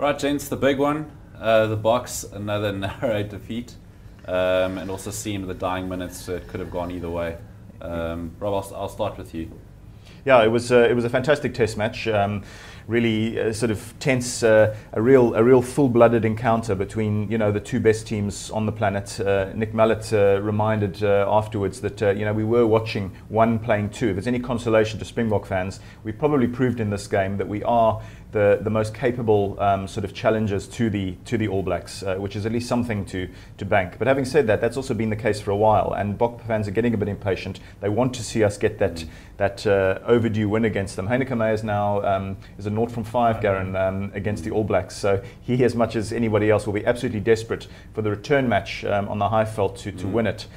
Right, gents, the big one. The Boks, another narrow defeat. And also seemed the dying minutes could have gone either way. Rob, I'll start with you. Yeah, it was a fantastic test match. Really sort of tense, a real full-blooded encounter between the two best teams on the planet. Nick Mallett reminded afterwards that we were watching one playing two. If there's any consolation to Springbok fans, we probably proved in this game that we are the most capable sort of challengers to the All Blacks, which is at least something to bank. But having said that, that's also been the case for a while, and Bok fans are getting a bit impatient. They want to see us get that overdue win against them. Handre Pollard is now is a 0 from 5, Garen, against the All Blacks. So he, as much as anybody else, will be absolutely desperate for the return match on the Highveld to win it.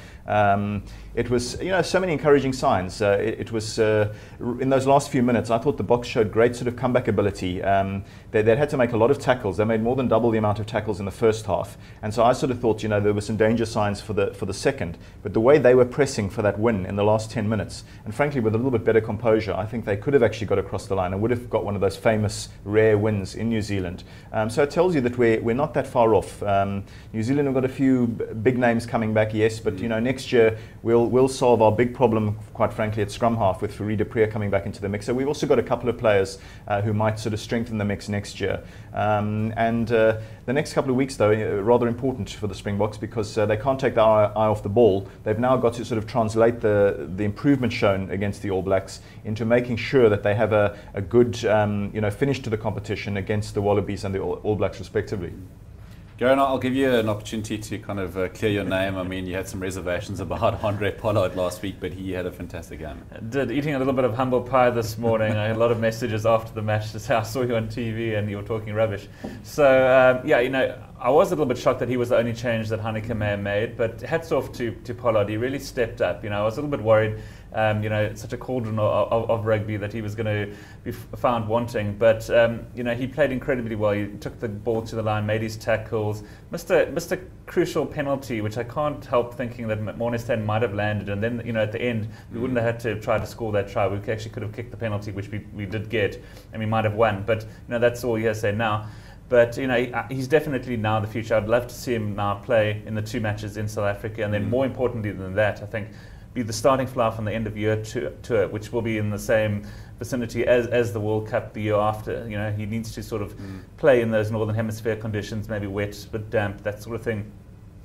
It was, so many encouraging signs. It was in those last few minutes, I thought the Boks showed great sort of comeback ability. They had to make a lot of tackles. They made more than double the amount of tackles in the first half, and so I sort of thought, there were some danger signs for the second. But the way they were pressing for that win in the last 10 minutes, and frankly with a little bit better composure, I think they could have actually got across the line and would have got one of those famous rare wins in New Zealand. So it tells you that we're not that far off. New Zealand have got a few big names coming back, yes, but next year we'll solve our big problem, quite frankly, at scrum half with Fourie du Preez coming back into the mix. So we've also got a couple of players who might sort of strengthen the mix next year. The next couple of weeks, though, are rather important for the Springboks because they can't take their eye off the ball. They've now got to sort of translate the improvement shown against the All Blacks into making sure that they have a good finish to the competition against the Wallabies and the All Blacks respectively. Garen, I'll give you an opportunity to kind of clear your name. I mean, you had some reservations about Handre Pollard last week, but he had a fantastic game. I did, eating a little bit of humble pie this morning. I had a lot of messages after the match to say I saw you on TV and you were talking rubbish. So, I was a little bit shocked that he was the only change that Handre Pollard made, but hats off to Pollard. He really stepped up. I was a little bit worried, such a cauldron of rugby that he was going to be found wanting. But, he played incredibly well. He took the ball to the line, made his tackles, missed a crucial penalty, which I can't help thinking that Mornestein might have landed. And then, at the end, we wouldn't have had to try to score that try. We actually could have kicked the penalty, which we did get, and we might have won. But, that's all he has to say now. But he's definitely now the future. I'd love to see him now play in the 2 matches in South Africa, and then more importantly than that, I think be the starting flower from the end of year tour, which will be in the same vicinity as the World Cup the year after. He needs to sort of play in those Northern Hemisphere conditions, maybe wet but damp, that sort of thing.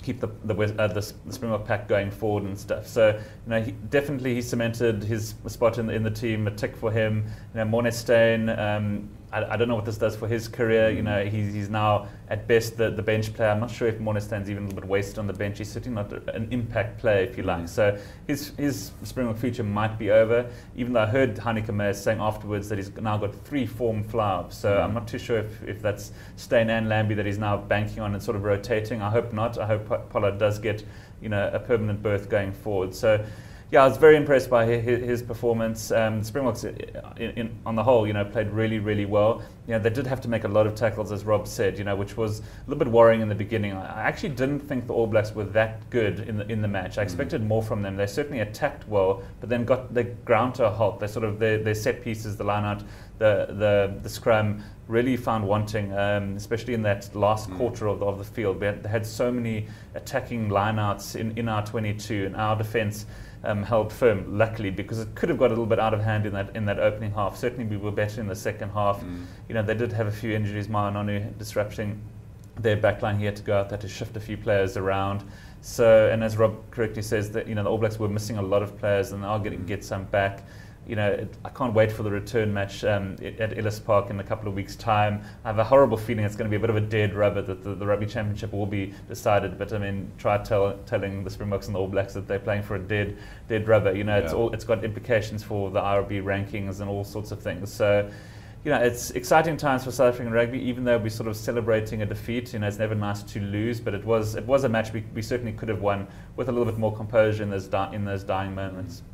Keep the Springbok pack going forward and stuff. So he cemented his spot in the team. A tick for him. Mornestein. I don't know what this does for his career. He's now at best the bench player. I'm not sure if Mornestein's even a little bit wasted on the bench. He's certainly not an impact player, if you like. So his Springbok future might be over. Even though I heard Handre Pollard saying afterwards that he's now got 3 form flowers. So I'm not too sure if that's Steyn and Lambie that he's now banking on and sort of rotating. I hope not. I hope Pollard does get a permanent berth going forward. So. Yeah, I was very impressed by his performance. Springboks, on the whole, played really, really well. They did have to make a lot of tackles, as Rob said, which was a little bit worrying in the beginning. I actually didn't think the All Blacks were that good in the match. I expected more from them. They certainly attacked well, but then got the ground to a halt. They sort of their set pieces, the line out, the scrum really found wanting, especially in that last quarter of the field. They had so many attacking lineouts in our 22, and our defence held firm, luckily, because it could have got a little bit out of hand in that opening half. Certainly we were better in the second half. They did have a few injuries. Maanonu disrupting their backline. He had to go out there to shift a few players around. So, and as Rob correctly says, that the All Blacks were missing a lot of players, and are going to get some back. I can't wait for the return match at Ellis Park in a couple of weeks' time. I have a horrible feeling it's going to be a bit of a dead rubber, that the Rugby Championship will be decided. But I mean, try telling the Springboks and the All Blacks that they're playing for a dead rubber. It's got implications for the IRB rankings and all sorts of things. So, it's exciting times for South African rugby, even though we're sort of celebrating a defeat. It's never nice to lose, but it was a match we certainly could have won with a little bit more composure in those dying moments.